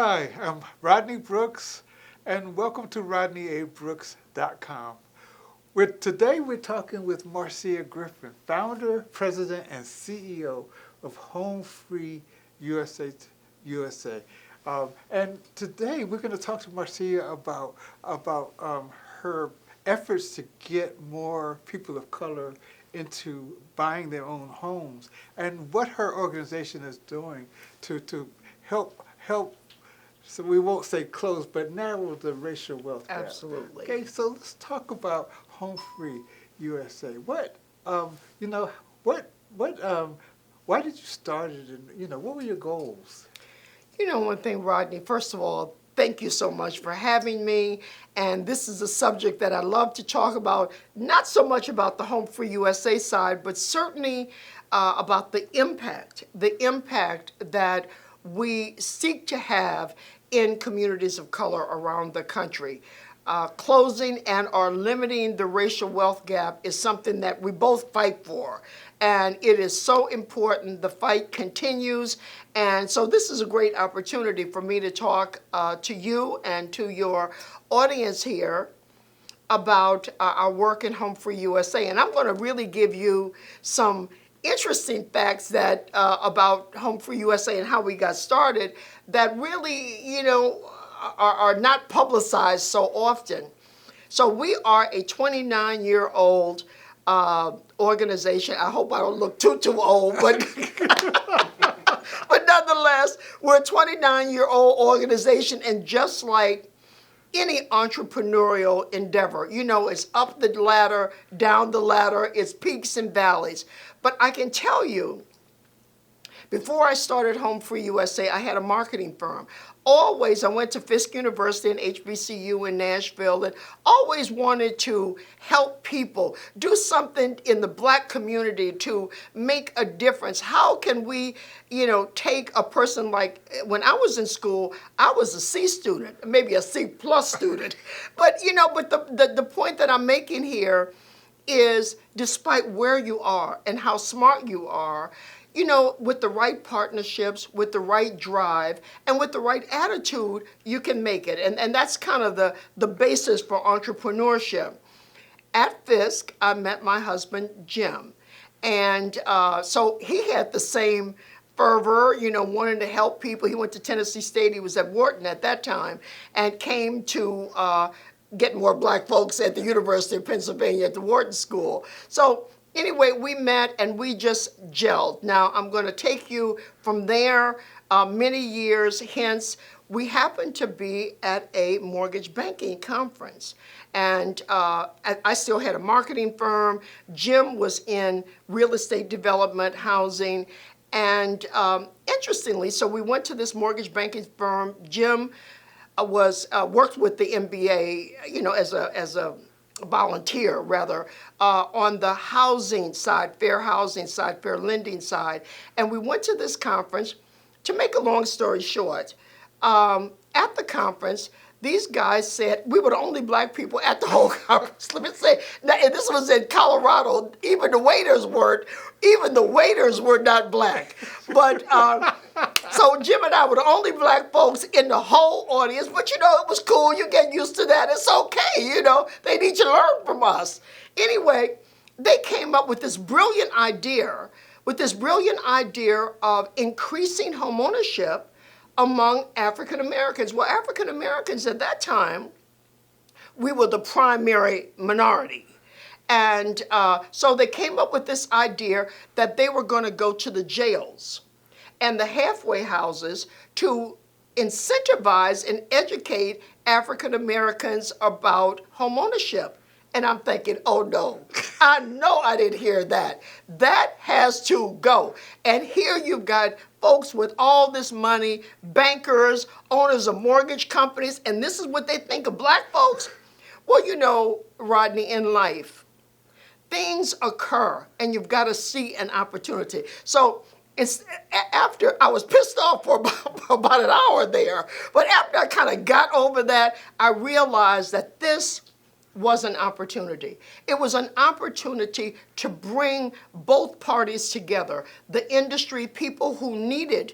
Hi, I'm Rodney Brooks, and welcome to RodneyABrooks.com. Today we're talking with Marcia Griffin, founder, president, and CEO of HomeFree-USA. And today we're going to talk to Marcia about her efforts to get more people of color into buying their own homes and what her organization is doing to help so we won't say close, but narrow the racial wealth gap. Absolutely. Okay, so let's talk about Home Free USA. What, you know, why did you start it, and what were your goals? You know, one thing, Rodney, first of all, thank you so much for having me. And this is a subject that I love to talk about, not so much about the Home Free USA side, but certainly about the impact that we seek to have in communities of color around the country. Closing and or limiting the racial wealth gap is something that we both fight for. And it is so important. The fight continues. And so this is a great opportunity for me to talk to you and to your audience here about our work in Home Free USA. And I'm going to really give you some interesting facts that about Home Free USA and how we got started that really, are not publicized so often. So we are a 29-year-old organization. I hope I don't look too old, but but nonetheless, we're a 29-year-old organization, and just like any entrepreneurial endeavor, it's up the ladder, down the ladder, it's peaks and valleys. But I can tell you, before I started Home Free USA, I had a marketing firm. Always, I went to Fisk University and HBCU in Nashville, and always wanted to help people do something in the Black community to make a difference. How can we, take a person like, when I was in school, I was a C student, maybe a C plus student. But, the point that I'm making here is, despite where you are and how smart you are, with the right partnerships, with the right drive, and with the right attitude, you can make it. And that's kind of the basis for entrepreneurship. At Fisk, I met my husband, Jim. And so he had the same fervor, wanting to help people. He went to Tennessee State. He was at Wharton at that time and came to get more Black folks at the University of Pennsylvania at the Wharton School. So anyway, we met and we just gelled. Now, I'm going to take you from there many years hence. We happened to be at a mortgage banking conference. And I still had a marketing firm. Jim was in real estate development, housing. And interestingly, so we went to this mortgage banking firm. Jim worked with the MBA, as a volunteer rather, on the housing side, fair housing side, fair lending side. And we went to this conference. To make a long story short, at the conference, these guys said we were the only Black people at the whole conference. Let me say, now, and this was in Colorado. Even the waiters were not Black. But so Jim and I were the only Black folks in the whole audience. But it was cool. You get used to that. It's okay. They need to learn from us. Anyway, they came up with this brilliant idea of increasing homeownership among African Americans. Well, African Americans at that time, we were the primary minority. And so they came up with this idea that they were going to go to the jails and the halfway houses to incentivize and educate African Americans about homeownership. And I'm thinking, oh no, I know I didn't hear that. That has to go. And here you've got folks with all this money, bankers, owners of mortgage companies, and this is what they think of Black folks. Well, Rodney, in life, things occur and you've got to see an opportunity. So after I was pissed off for about an hour there, but after I kind of got over that, I realized that this was an opportunity. It was an opportunity to bring both parties together, the industry, people who needed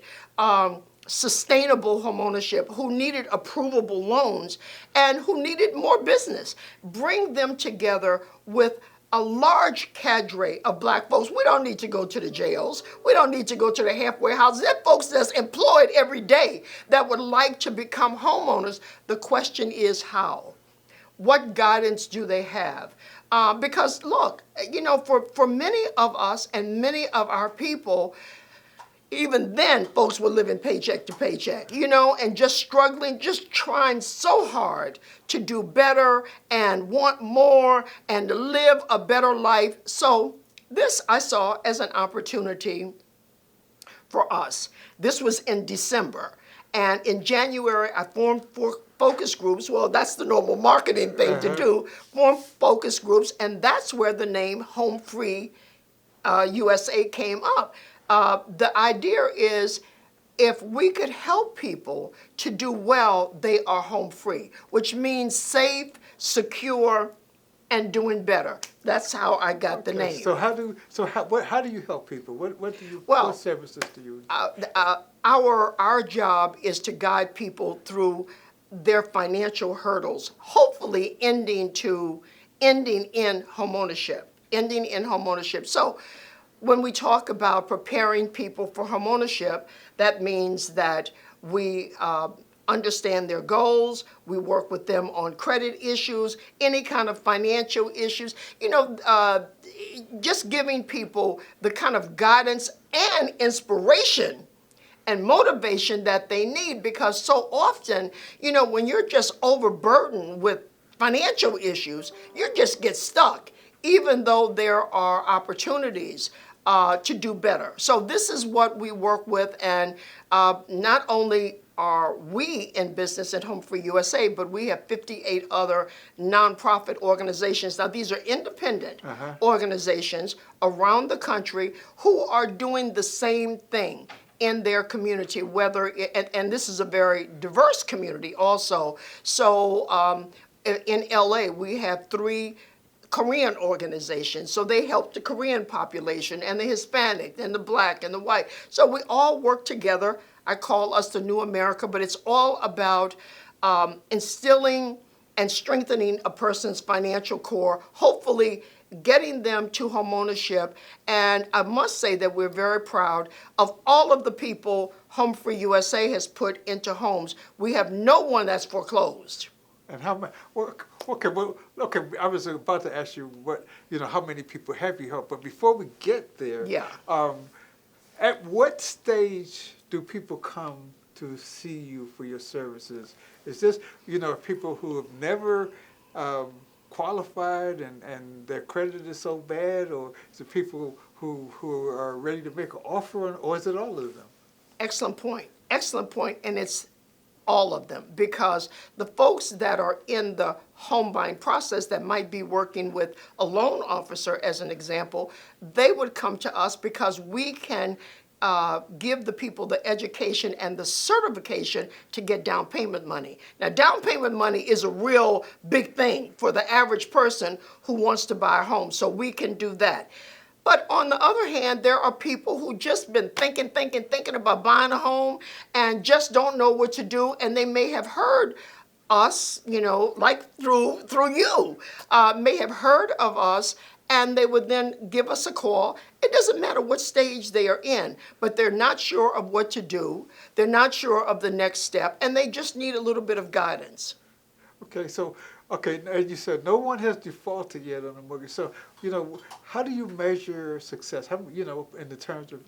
sustainable homeownership, who needed approvable loans, and who needed more business. Bring them together with a large cadre of black folks. We don't need to go to the jails. We don't need to go to the halfway houses. There are folks that's employed every day that would like to become homeowners. The question is how? What guidance do they have? Because look, for many of us and many of our people, even then, folks were living paycheck to paycheck, and just struggling, just trying so hard to do better and want more and to live a better life. So this I saw as an opportunity for us. This was in December. And in January, I formed 4 focus groups. Well, that's the normal marketing thing to do, form focus groups. And that's where the name HomeFree-USA came up. The idea is if we could help people to do well, they are home free, which means safe, secure, and doing better. That's how I got the name. So how do you help people? What services do you? Our job is to guide people through their financial hurdles, hopefully ending in homeownership. So when we talk about preparing people for homeownership, that means that we understand their goals, we work with them on credit issues, any kind of financial issues, just giving people the kind of guidance and inspiration and motivation that they need, because so often, when you're just overburdened with financial issues, you just get stuck, even though there are opportunities to do better. So this is what we work with, and not only are we in business at HomeFree-USA, but we have 58 other nonprofit organizations. Now, these are independent organizations around the country who are doing the same thing in their community, and this is a very diverse community also. So in LA, we have 3 Korean organizations. So they help the Korean population and the Hispanic and the Black and the white. So we all work together. I call us the New America, but it's all about instilling and strengthening a person's financial core, hopefully getting them to homeownership. And I must say that we're very proud of all of the people HomeFree-USA has put into homes. We have no one that's foreclosed. And how many? Okay. I was about to ask you how many people have you helped, but before we get there, at what stage do people come to see you for your services? Is this people who have never qualified and their credit is so bad, or is it people who are ready to make an offer, or is it all of them? Excellent point, and it's all of them, because the folks that are in the home buying process that might be working with a loan officer, as an example, they would come to us because we can give the people the education and the certification to get down payment money. Now, down payment money is a real big thing for the average person who wants to buy a home, so we can do that. But on the other hand, there are people who just been thinking about buying a home and just don't know what to do, and they may have heard us, like through you, may have heard of us, and they would then give us a call. It doesn't matter what stage they are in, but they're not sure of what to do. They're not sure of the next step, and they just need a little bit of guidance. Okay, so, as you said, no one has defaulted yet on a mortgage. So, how do you measure success? How, in the terms of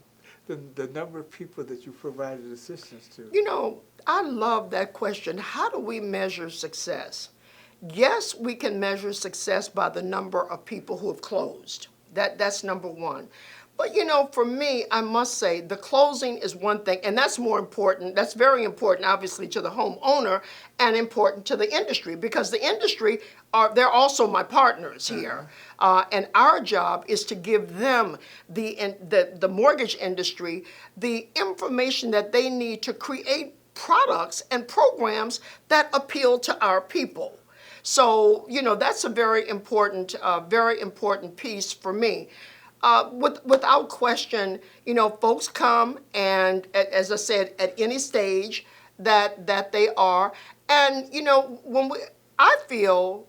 the number of people that you provided assistance to? I love that question. How do we measure success? Yes, we can measure success by the number of people who have closed. That's number one. But for me, I must say the closing is one thing, and that's more important. That's very important, obviously, to the homeowner and important to the industry, because the industry they're also my partners here, and our job is to give them the mortgage industry the information that they need to create products and programs that appeal to our people. So that's a very important piece for me. without question, folks come and, as I said, at any stage that they are, and when I feel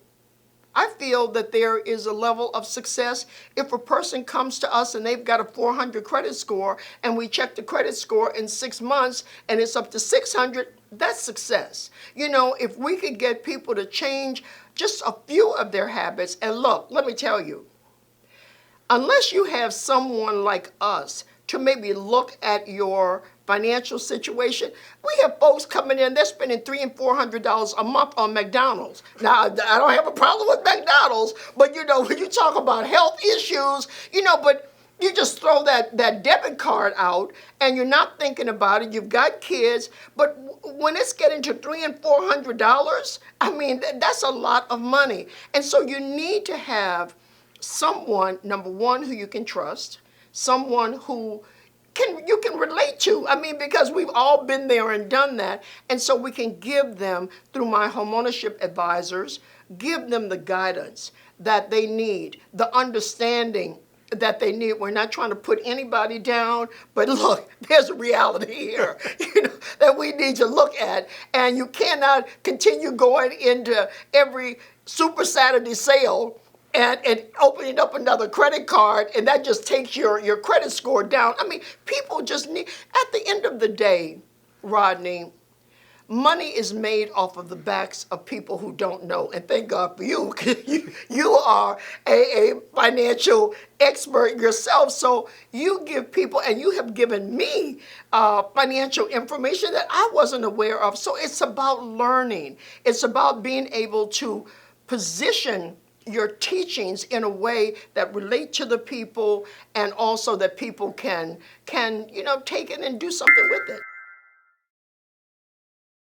that there is a level of success if a person comes to us and they've got a 400 credit score and we check the credit score in 6 months and it's up to 600, that's success. If we could get people to change just a few of their habits, and look, let me tell you, unless you have someone like us to maybe look at your financial situation, we have folks coming in, they're spending $300 and $400 a month on McDonald's. Now, I don't have a problem with McDonald's, but when you talk about health issues, but you just throw that debit card out and you're not thinking about it. You've got kids, but when it's getting to $300 and $400, I mean, that's a lot of money. And so you need to have someone, number one, who you can trust, someone who you can relate to. I mean, because we've all been there and done that. And so we can give them, through my homeownership advisors, give them the guidance that they need, the understanding that they need. We're not trying to put anybody down, but look, there's a reality here, that we need to look at. And you cannot continue going into every Super Saturday sale and opening up another credit card, and that just takes your credit score down. I mean, people just need, at the end of the day, Rodney, money is made off of the backs of people who don't know. And thank God for you. You are a financial expert yourself. So you give people, and you have given me financial information that I wasn't aware of. So it's about learning. It's about being able to position your teachings in a way that relate to the people, and also that people can take it and do something with it.